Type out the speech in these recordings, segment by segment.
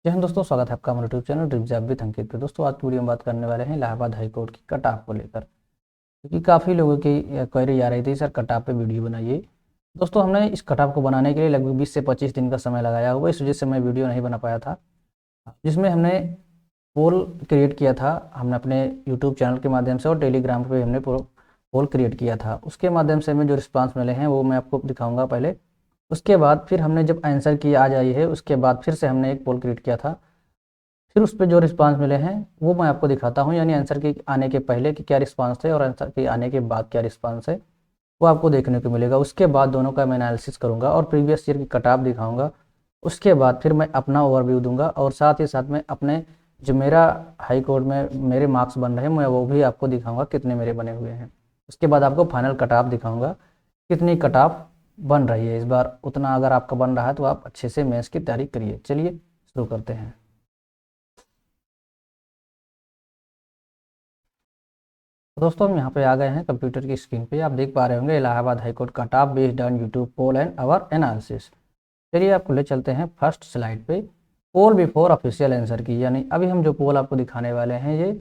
जय हिंद दोस्तों, स्वागत है आपका हमारे YouTube channel dream job with Ankit पे। दोस्तों आज की वीडियो में बात करने वाले हैं इलाहाबाद हाई कोर्ट की कट ऑफ को लेकर, क्योंकि काफ़ी लोगों की क्वेरी आ रही थी, सर कट ऑफ पे वीडियो बनाइए। दोस्तों हमने इस कट ऑफ को बनाने के लिए लगभग 20 से 25 दिन का समय लगाया हुआ, इस वजह से मैं वीडियो नहीं बना पाया था, जिसमें हमने पोल क्रिएट किया था। हमने अपने यूट्यूब चैनल के माध्यम से और टेलीग्राम पे हमने पोल क्रिएट किया था। उसके माध्यम से हमें जो रिस्पांस मिले हैं वो मैं आपको दिखाऊंगा पहले। उसके बाद फिर हमने जब आंसर की आ जाई है, उसके बाद फिर से हमने एक पोल क्रिएट किया था। फिर उस पर जो रिस्पांस मिले हैं वो मैं आपको दिखाता हूँ, यानी आंसर के आने के पहले कि क्या रिस्पांस थे और आंसर के आने के बाद क्या रिस्पांस है, वो आपको देखने को मिलेगा। उसके बाद दोनों का मैं एनालिसिस करूँगा और प्रीवियस ईयर की कट ऑफ दिखाऊंगा। उसके बाद फिर मैं अपना ओवरव्यू दूंगा और साथ ही साथ में अपने जो मेरा हाई कोर्ट में मेरे मार्क्स बन रहे हैं मैं वो भी आपको दिखाऊंगा कितने मेरे बने हुए हैं। उसके बाद आपको फाइनल कट ऑफ दिखाऊंगा कितनी कट ऑफ बन रही है इस बार। उतना अगर आपका बन रहा है तो आप अच्छे से मेंस की तैयारी करिए। चलिए शुरू करते हैं। तो दोस्तों हम यहाँ पे आ गए हैं कंप्यूटर की स्क्रीन पे। आप देख पा रहे होंगे Allahabad high court cut off based on YouTube poll and our analysis. चलिए आपको ले चलते हैं फर्स्ट स्लाइड पे, पोल बिफोर ऑफिशियल आंसर की, यानी अभी हम जो पोल आपको दिखाने वाले हैं ये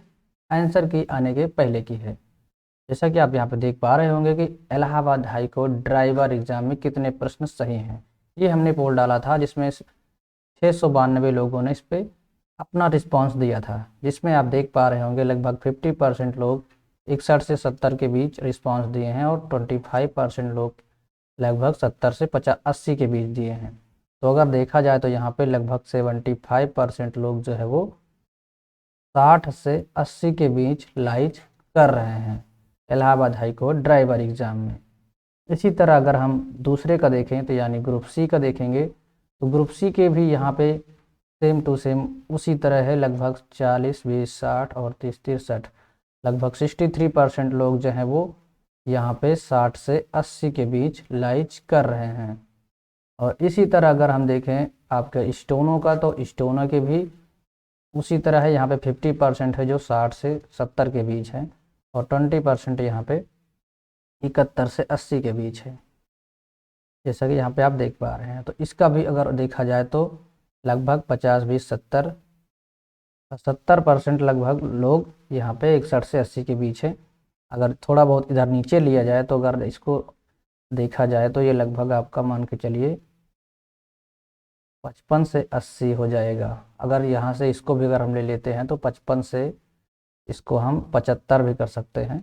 आंसर की आने के पहले की है। जैसा कि आप यहाँ पे देख पा रहे होंगे कि Allahabad high court driver exam में कितने प्रश्न सही हैं, ये हमने पोल डाला था, जिसमें 692 लोगों ने इस पर अपना रिस्पॉन्स दिया था, जिसमें आप देख पा रहे होंगे लगभग 50% लोग 61 से 70 के बीच रिस्पॉन्स दिए हैं और 25% लोग लगभग 70 से 80 के बीच दिए हैं। तो अगर देखा जाए तो यहाँ पे लगभग 75% लोग जो है वो 60 से 80 के बीच लाइज कर रहे हैं Allahabad high court driver exam में। इसी तरह अगर हम दूसरे का देखें तो यानी ग्रुप सी का देखेंगे, तो ग्रुप सी के भी यहाँ पे सेम टू सेम उसी तरह है, लगभग 40, 20, 60 और 30, 63, लगभग 63% लोग जो हैं वो यहाँ पे 60 से 80 के बीच लाइज कर रहे हैं। और इसी तरह अगर हम देखें आपके स्टोनो का, तो स्टोनो के भी उसी तरह है, यहाँ पे 50% है जो 60 से 70 के बीच है और 20% यहाँ पे 71 से 80 के बीच है, जैसा कि यहाँ पे आप देख पा रहे हैं। तो इसका भी अगर देखा जाए तो लगभग 50, 20, 70% लगभग लोग यहाँ पे 61 से 80 के बीच है। अगर थोड़ा बहुत इधर नीचे लिया जाए तो अगर इसको देखा जाए तो ये लगभग आपका मान के चलिए 55 से 80 हो जाएगा। अगर यहाँ से इसको भी अगर हम ले लेते हैं तो 55 से इसको हम 75 भी कर सकते हैं।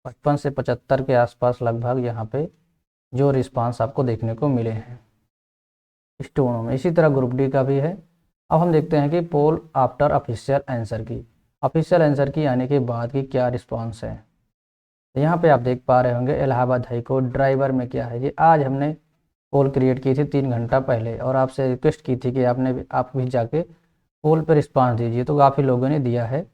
55 से 75 के आसपास लगभग यहाँ पे जो रिस्पांस आपको देखने को मिले हैं स्टोनों में। इसी तरह ग्रुप डी का भी है। अब हम देखते हैं कि पोल आफ्टर ऑफिशियल आंसर की, ऑफिशियल आंसर की आने के बाद की क्या रिस्पांस है। तो यहाँ पे आप देख पा रहे होंगे इलाहाबाद हाई कोर्ट ड्राइवर में क्या है। ये आज हमने पोल क्रिएट की थी 3 घंटा पहले और आपसे रिक्वेस्ट की थी कि आप भी जाके पोल पर रिस्पांस दीजिए, तो काफ़ी लोगों ने दिया है।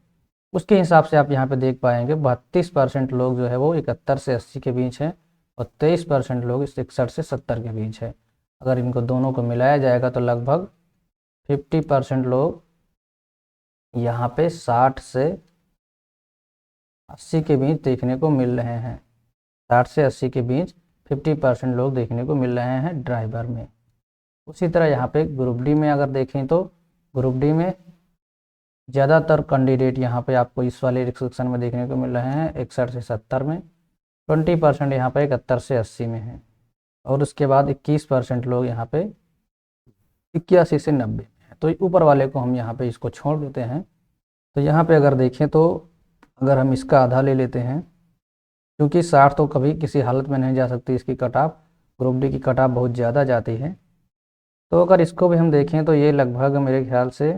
उसके हिसाब से आप यहाँ पे देख पाएंगे 32% लोग जो है वो 71 से 80 के बीच हैं और 23% लोग 61 से 70 के बीच है। अगर इनको दोनों को मिलाया जाएगा तो लगभग 50% लोग यहाँ पे 60 से 80 के बीच देखने को मिल रहे हैं। 60 से 80 के बीच 50% लोग देखने को मिल रहे हैं ड्राइवर में। उसी तरह यहाँ पे ग्रुप डी में अगर देखें तो ग्रुप डी में ज़्यादातर कैंडिडेट यहाँ पे आपको इस वाले सेक्शन में देखने को मिल रहे हैं 61 से 70 में। 20% यहाँ पे 71 से 80 में है और उसके बाद 21% लोग यहाँ पे 81 से 90 में है। तो ऊपर वाले को हम यहाँ पे इसको छोड़ देते हैं। तो यहाँ पे अगर देखें तो अगर हम इसका आधा ले लेते हैं, क्योंकि 60 तो कभी किसी हालत में नहीं जा सकती इसकी कट ऑफ, ग्रुप डी की कट ऑफ बहुत ज़्यादा जाती है। तो अगर इसको भी हम देखें तो ये लगभग मेरे ख्याल से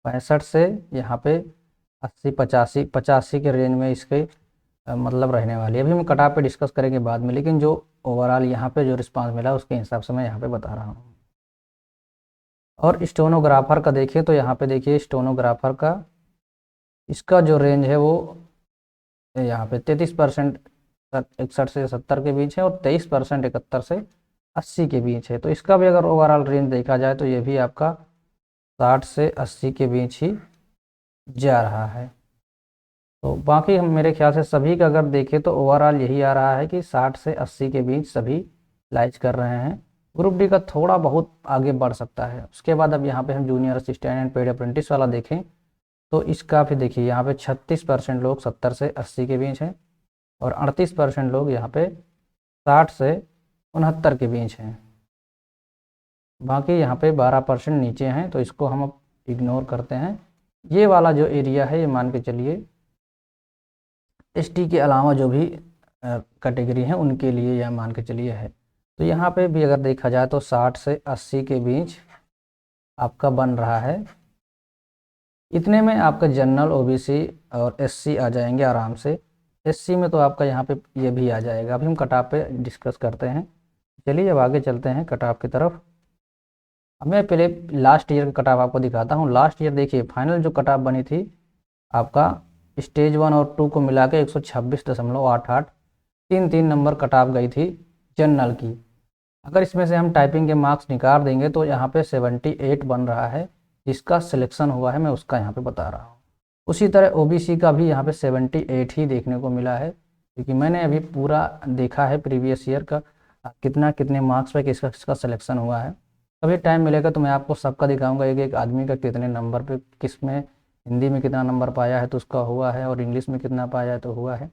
65 से यहाँ पे 80, 85, 85 के रेंज में इसके मतलब रहने वाली है। अभी हम कट ऑफ पे डिस्कस करेंगे बाद में, लेकिन जो ओवरऑल यहाँ पे जो रिस्पांस मिला उसके हिसाब से मैं यहाँ पे बता रहा हूँ। और स्टोनोग्राफर का देखिए तो यहाँ पे देखिए स्टोनोग्राफर का इसका जो रेंज है वो यहाँ पे 33% 61 से 70 के बीच है और 23% 71 से 80 के बीच है। तो इसका भी अगर ओवरऑल रेंज देखा जाए तो ये भी आपका 60 से 80 के बीच ही जा रहा है। तो बाकी हम मेरे ख्याल से सभी का अगर देखें तो ओवरऑल यही आ रहा है कि 60 से 80 के बीच सभी लाइज कर रहे हैं ग्रुप डी का थोड़ा बहुत आगे बढ़ सकता है। उसके बाद अब यहाँ पे हम junior assistant and paid apprentice वाला देखें तो इसका भी देखिए यहाँ पे 36% लोग 70 से 80 के बीच हैं और 38% लोग यहाँ पे 60 से 69 के बीच हैं। बाकी यहाँ पे 12% नीचे हैं, तो इसको हम अब इग्नोर करते हैं। ये वाला जो एरिया है ये मान के चलिए एसटी के अलावा जो भी कैटेगरी हैं उनके लिए यह मान के चलिए है। तो यहाँ पे भी अगर देखा जाए तो 60 से 80 के बीच आपका बन रहा है। इतने में आपका जनरल, ओबीसी और एससी आ जाएंगे आराम से। एससी में तो आपका यहाँ पे ये भी आ जाएगा। अभी हम कटऑफ पे डिस्कस करते हैं। चलिए अब आगे चलते हैं कटऑफ की तरफ। अब मैं पहले लास्ट ईयर का कटऑफ आपको दिखाता हूँ। लास्ट ईयर देखिए फाइनल जो कटऑफ बनी थी आपका स्टेज 1 और 2 को मिला के 126.88 3 नंबर कटऑफ गई थी जनरल की। अगर इसमें से हम टाइपिंग के मार्क्स निकाल देंगे तो यहाँ पे 78 बन रहा है, जिसका सिलेक्शन हुआ है मैं उसका यहाँ पे बता रहा हूँ। उसी तरह ओबीसी का भी यहाँ पे 78 ही देखने को मिला है, क्योंकि मैंने अभी पूरा देखा है प्रीवियस ईयर का कितने मार्क्स पे किसका किसका सिलेक्शन हुआ है। कभी टाइम मिलेगा तो मैं आपको सबका दिखाऊंगा एक एक आदमी का कितने नंबर पे, किस में हिंदी में कितना नंबर पाया है तो उसका हुआ है, और इंग्लिश में कितना पाया है तो हुआ है।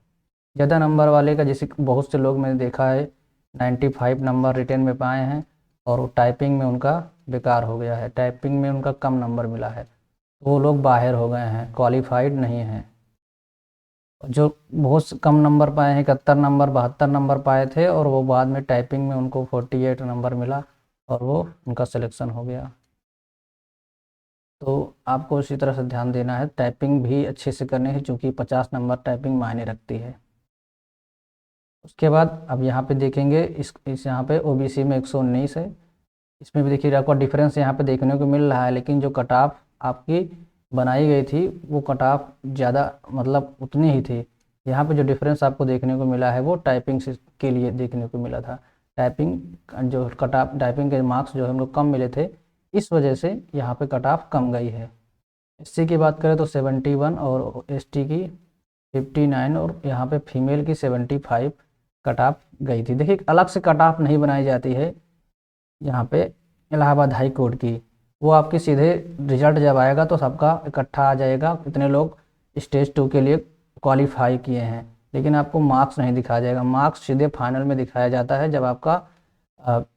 ज़्यादा नंबर वाले का जैसे बहुत से लोग मैंने देखा है 95 नंबर रिटेन में पाए हैं और टाइपिंग में उनका बेकार हो गया है, टाइपिंग में उनका कम नंबर मिला है, तो वो लोग बाहर हो गए हैं, क्वालिफाइड नहीं हैं। जो बहुत कम नंबर पाए हैं 71 नंबर 72 नंबर पाए थे और वो बाद में टाइपिंग में उनको 48 नंबर मिला और वो उनका सिलेक्शन हो गया। तो आपको इसी तरह से ध्यान देना है, टाइपिंग भी अच्छे से करनी है क्योंकि 50 नंबर टाइपिंग मायने रखती है। उसके बाद अब यहाँ पे देखेंगे इस यहाँ पे ओबीसी में 119 है। इसमें भी देखिए आपको डिफरेंस यहाँ पे देखने को मिल रहा है, लेकिन जो कट ऑफ आपकी बनाई गई थी वो कट ऑफ ज़्यादा मतलब उतनी ही थी। यहाँ पे जो डिफरेंस आपको देखने को मिला है वो टाइपिंग के लिए देखने को मिला था। टाइपिंग जो कट ऑफ टाइपिंग के मार्क्स जो हम लोग कम मिले थे, इस वजह से यहाँ पे कट ऑफ कम गई है। एससी की बात करें तो 71 और एसटी की 59 और यहाँ पे फीमेल की 75 कट ऑफ गई थी। देखिए अलग से कट ऑफ नहीं बनाई जाती है यहाँ पे इलाहाबाद हाई कोर्ट की, वो आपके सीधे रिजल्ट जब आएगा तो सबका इकट्ठा आ जाएगा कितने लोग स्टेज 2 के लिए क्वालिफाई किए हैं, लेकिन आपको मार्क्स नहीं दिखाया जाएगा। मार्क्स सीधे फाइनल में दिखाया जाता है, जब आपका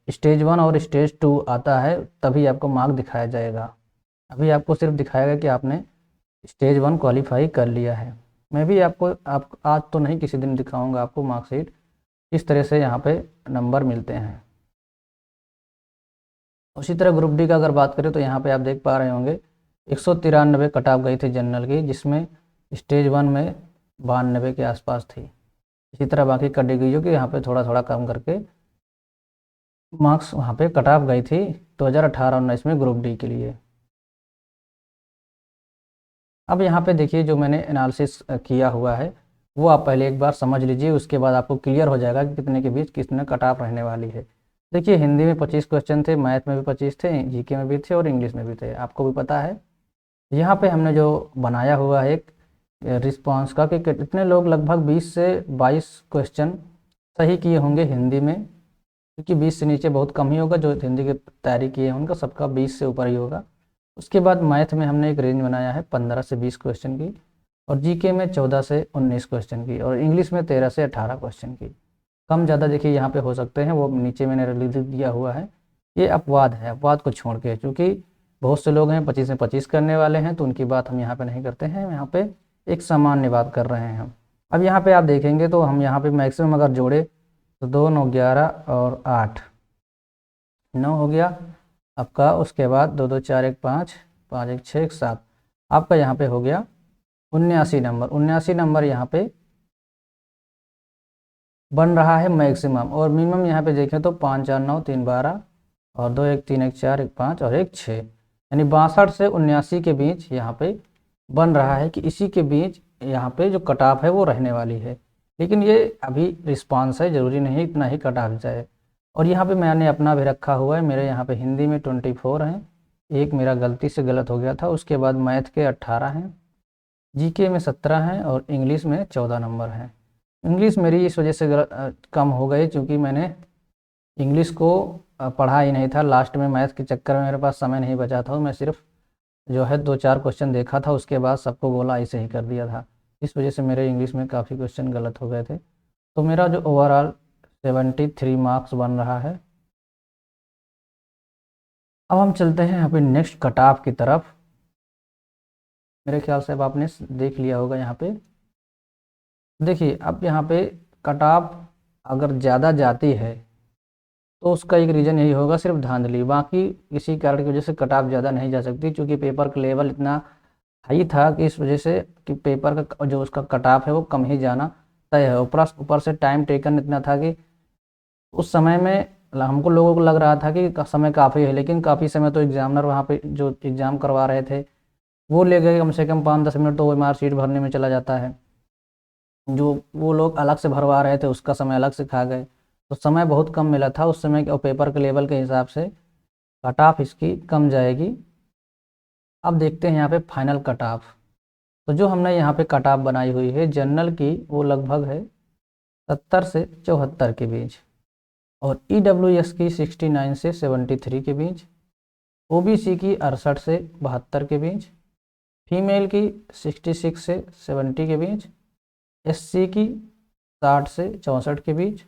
स्टेज 1 और स्टेज 2 आता है तभी आपको मार्क दिखाया जाएगा। अभी आपको सिर्फ दिखाएगा कि आपने स्टेज 1 क्वालिफाई कर लिया है। मैं भी आपको आज तो नहीं, किसी दिन दिखाऊंगा आपको मार्कशीट किस तरह से यहाँ पे नंबर मिलते हैं। उसी तरह ग्रुप डी का अगर बात करें तो यहाँ पे आप देख पा रहे होंगे 193 कट ऑफ गई थी जनरल की, जिसमें स्टेज 1 में 92 के आसपास थी। इसी तरह बाकी कैटेगरियों की यहाँ पे थोड़ा थोड़ा कम करके मार्क्स वहाँ पे कट ऑफ गई थी 2018-19 में ग्रुप डी के लिए। अब यहाँ पे देखिए जो मैंने एनालिसिस किया हुआ है वो आप पहले एक बार समझ लीजिए, उसके बाद आपको क्लियर हो जाएगा कि कितने के बीच कितने कट ऑफ रहने वाली है। देखिए हिंदी में 25 क्वेश्चन थे, मैथ में भी 25 थे, जीके में भी थे और इंग्लिश में भी थे, आपको भी पता है। यहाँ पे हमने जो बनाया हुआ है एक रिस्पांस का कि कितने लोग लगभग 20 से 22 क्वेश्चन सही किए होंगे हिंदी में, क्योंकि 20 से नीचे बहुत कम ही होगा, जो हिंदी की तैयारी किए हैं उनका सबका 20 से ऊपर ही होगा। उसके बाद मैथ में हमने एक रेंज बनाया है 15 से 20 क्वेश्चन की, और जीके में 14 से 19 क्वेश्चन की, और इंग्लिश में 13 से 18 क्वेश्चन की। कम ज़्यादा देखिए यहाँ पे हो सकते हैं, वो नीचे मैंने लिख दिया हुआ है। ये अपवाद है, अपवाद को छोड़ के, क्योंकि बहुत से लोग हैं 25 में 25 करने वाले हैं, तो उनकी बात हम यहाँ पे नहीं करते हैं, यहाँ पे एक सामान्य बात कर रहे हैं हम। अब यहाँ पे आप देखेंगे तो हम यहाँ पे मैक्सिमम अगर जोड़े तो 2 9 11 और 8 9 हो गया आपका। उसके बाद 2 2 4 1 5 5 1 6 1 7 आपका यहाँ पे हो गया 79 नंबर। 79 नंबर यहाँ पे बन रहा है मैक्सिमम, और मिनिमम यहाँ पे देखें तो 5 4 9 3 12 और 2 1 3 1 4 1 5 और 1 6, यानी 62 से 79 के बीच यहाँ पे बन रहा है कि इसी के बीच यहाँ पे जो कट ऑफ है वो रहने वाली है। लेकिन ये अभी रिस्पांस है, ज़रूरी नहीं इतना ही कट ऑफ जाए। और यहाँ पे मैंने अपना भी रखा हुआ है, मेरे यहाँ पे हिंदी में 24 हैं, एक मेरा गलती से गलत हो गया था। उसके बाद मैथ के 18 हैं, जीके में 17 हैं और इंग्लिश में 14 नंबर हैं। इंग्लिश मेरी इस वजह से कम हो गई क्योंकि मैंने इंग्लिश को पढ़ा ही नहीं था। लास्ट में मैथ के चक्कर में मेरे पास समय नहीं बचा था, मैं सिर्फ जो है 2-4 क्वेश्चन देखा था, उसके बाद सबको बोला ऐसे ही कर दिया था। इस वजह से मेरे इंग्लिश में काफ़ी क्वेश्चन गलत हो गए थे। तो मेरा जो ओवरऑल 73 मार्क्स बन रहा है। अब हम चलते हैं यहाँ पे नेक्स्ट कट ऑफ की तरफ। मेरे ख्याल से अब आपने देख लिया होगा यहाँ पे। देखिए अब यहाँ पे कट ऑफ अगर ज़्यादा जाती है तो उसका एक रीज़न यही होगा, सिर्फ धांधली। बाकी किसी कारण की वजह से कट ऑफ ज़्यादा नहीं जा सकती, क्योंकि पेपर का लेवल इतना हाई था कि इस वजह से कि पेपर का जो उसका कट ऑफ है वो कम ही जाना तय है। ऊपर से टाइम टेकन इतना था कि उस समय में हमको लोगों को लग रहा था कि समय काफ़ी है, लेकिन काफ़ी समय तो एग्जामिनर वहाँ पे जो एग्ज़ाम करवा रहे थे वो ले गए कम से कम 5-10 मिनट, तो OMR शीट भरने में चला जाता है। जो वो लोग अलग से भरवा रहे थे उसका समय अलग से खा गए, तो समय बहुत कम मिला था उस समय, और पेपर के लेवल के हिसाब से कट ऑफ इसकी कम जाएगी। अब देखते हैं यहाँ पे फाइनल कट ऑफ। तो जो हमने यहाँ पे कट ऑफ बनाई हुई है जनरल की, वो लगभग है 70 से 74 के बीच, और EWS की 69 से 73 के बीच, OBC की 68 से 72 के बीच, फीमेल की 66 से 70 के बीच, SC की 60 से 64 के बीच,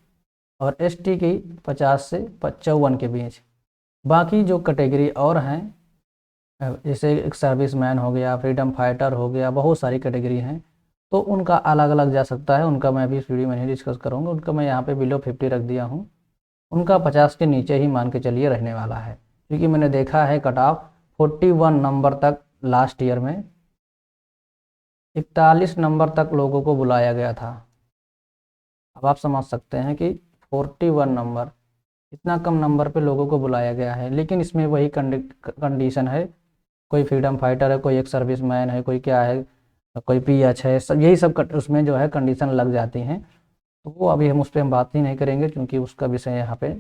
और ST की 50 से 54 के बीच। बाकी जो कैटेगरी और हैं, जैसे एक सर्विसमैन हो गया, फ्रीडम फाइटर हो गया, बहुत सारी कैटेगरी हैं, तो उनका अलग अलग जा सकता है। उनका मैं अभी इस वीडियो में नहीं डिस्कस करूँगा, उनका मैं यहाँ पे बिलो 50 रख दिया हूँ। उनका 50 के नीचे ही मान के चलिए रहने वाला है, क्योंकि मैंने देखा है कट ऑफ 41 नंबर तक लास्ट ईयर में 41 नंबर तक लोगों को बुलाया गया था। अब आप समझ सकते हैं कि 41 नंबर, इतना कम नंबर पे लोगों को बुलाया गया है। लेकिन इसमें वही कंडीशन है, कोई फ्रीडम फाइटर है, कोई एक सर्विसमैन है, कोई क्या है, कोई PH है, सब यही सब उसमें जो है कंडीशन लग जाती हैं। तो वो अभी हम उस पर हम बात ही नहीं करेंगे, क्योंकि उसका विषय यहाँ पे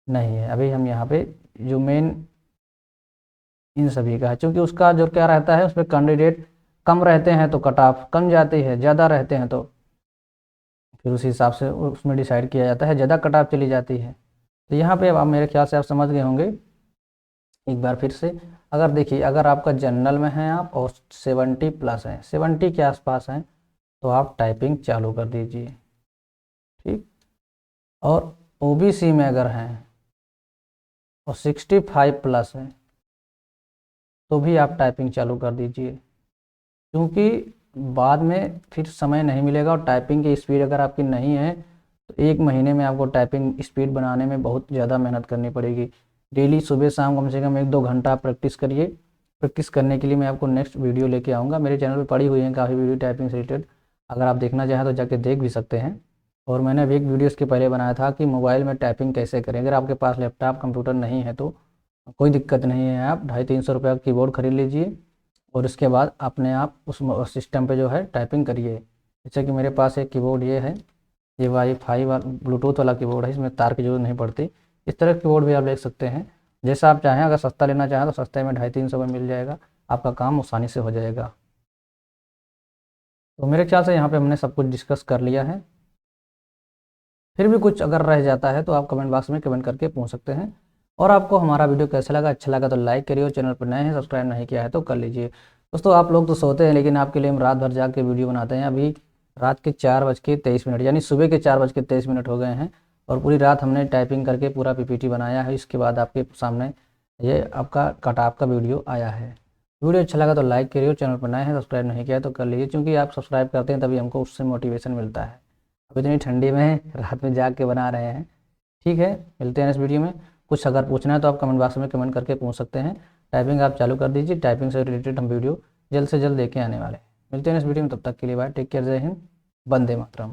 नहीं है। अभी हम यहाँ पे जो मेन इन सभी का है, क्योंकि उसका जो क्या रहता है उसमें कैंडिडेट कम रहते हैं तो कट ऑफ कम जाती है, ज़्यादा रहते हैं तो फिर उसी हिसाब से उसमें डिसाइड किया जाता है, ज़्यादा कट ऑफ चली जाती है। तो यहाँ पे अब आप मेरे ख्याल से आप समझ गए होंगे। एक बार फिर से अगर देखिए, अगर आपका जनरल में हैं आप और 70 प्लस हैं, 70 के आसपास हैं, तो आप टाइपिंग चालू कर दीजिए, ठीक। और OBC में अगर हैं और 65 प्लस हैं तो भी आप टाइपिंग चालू कर दीजिए, क्योंकि बाद में फिर समय नहीं मिलेगा। और टाइपिंग की स्पीड अगर आपकी नहीं है तो 1 महीने में आपको टाइपिंग स्पीड बनाने में बहुत ज़्यादा मेहनत करनी पड़ेगी। डेली सुबह शाम कम से कम 1-2 घंटा प्रैक्टिस करिए। प्रैक्टिस करने के लिए मैं आपको नेक्स्ट वीडियो लेके आऊँगा। मेरे चैनल पर पड़ी हुई हैं काफ़ी वीडियो टाइपिंग से रिलेटेड, अगर आप देखना चाहें तो जाके देख भी सकते हैं। और मैंने अभी एक वीडियो इसके पहले बनाया था कि मोबाइल में टाइपिंग कैसे करें। अगर आपके पास लैपटॉप कंप्यूटर नहीं है तो कोई दिक्कत नहीं है, आप 250-300 रुपये का कीबोर्ड खरीद लीजिए और इसके बाद अपने आप उस सिस्टम पे जो है टाइपिंग करिए। जैसे कि मेरे पास एक कीबोर्ड ये है, ये वाईफाई वाला ब्लूटूथ वाला कीबोर्ड है, इसमें तार की जरूरत नहीं पड़ती। इस तरह कीबोर्ड भी आप ले सकते हैं, जैसा आप चाहें। अगर सस्ता लेना चाहें तो सस्ते में 250-300 में मिल जाएगा, आपका काम आसानी से हो जाएगा। तो मेरे ख्याल से यहाँ पे हमने सब कुछ डिस्कस कर लिया है। फिर भी कुछ अगर रह जाता है तो आप कमेंट बॉक्स में कमेंट करके पूछ सकते हैं। और आपको हमारा वीडियो कैसा लगा, अच्छा लगा तो लाइक करिए, चैनल पर नए हैं सब्सक्राइब नहीं किया है तो कर लीजिए। दोस्तों आप लोग तो सोते हैं, लेकिन आपके लिए हम रात भर जाग के वीडियो बनाते हैं। अभी रात के 4:23 यानी सुबह के 4:23 हो गए हैं, और पूरी रात हमने टाइपिंग करके पूरा PPT बनाया है। इसके बाद आपके सामने ये आपका कट ऑफ का वीडियो आया है। वीडियो अच्छा लगा तो लाइक करिए, चैनल पर नए हैं सब्सक्राइब नहीं किया है तो कर लीजिए, क्योंकि आप सब्सक्राइब करते हैं तभी हमको उससे मोटिवेशन मिलता है। अब इतनी ठंडी में रात में जाग के बना रहे हैं। ठीक है, मिलते हैं इस वीडियो में। कुछ अगर पूछना है तो आप कमेंट बॉक्स में कमेंट करके पूछ सकते हैं। टाइपिंग आप चालू कर दीजिए, टाइपिंग से रिलेटेड हम वीडियो जल्द से जल्द लेके आने वाले हैं। मिलते हैं इस वीडियो में, तब तक के लिए बाय, टेक केयर, जय हिंद, वंदे मातरम।